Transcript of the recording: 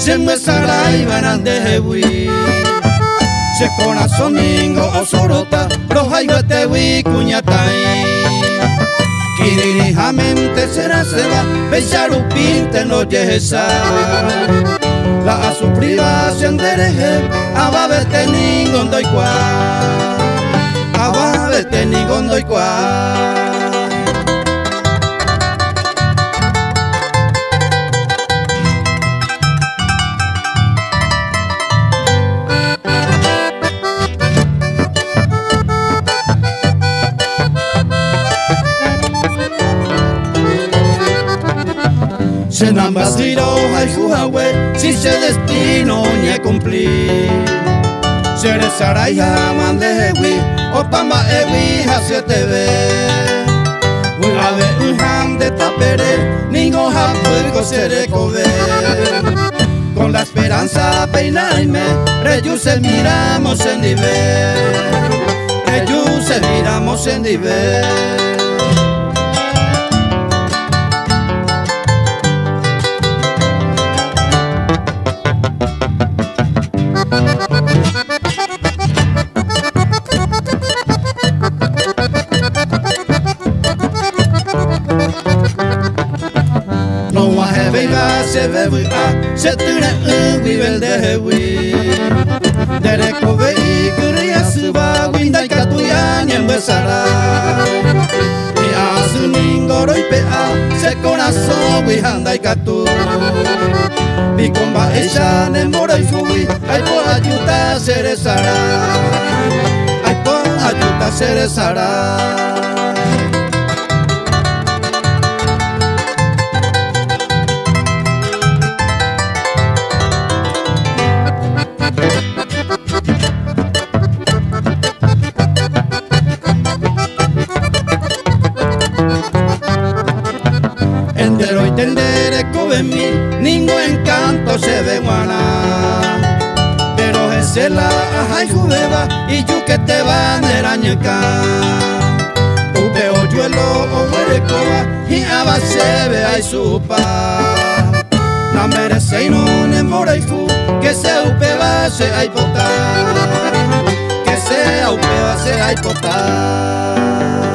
se me sarai banandewi se corazón ningo osorota roja y batewi cuñatai Kiririhamente será seba Becharupinte no yesa La a su privación dereje Ababete ningon doy kwa Ababete ningon doy kwa Se nambasiro hay juhawe si se destino ni a cumplir. Se rezará y jaman de hewi o pamba ewi hacia TV. Un ave un ham de tapere ningo hapuego se recobe. Con la esperanza peinaime reyuse miramos en nivel. Reyuse miramos en nivel. Se bebe se tira vive de hewi dere kobe ikria suba winda katuya nyembesara y asu ningoro ipea se corazón wi handai katu mi comba ella nemora y fui ay po ayuda seresara ay po ayuda seresara Entero y tendere come mi ningún encanto se ve guana pero ese la ajay jubeba y yo que te van el añeca ube oyuelo o huerecoba y abase ve ay supa na merece y no nemora y fu que se upeba se ay potar que se upeba se ay potar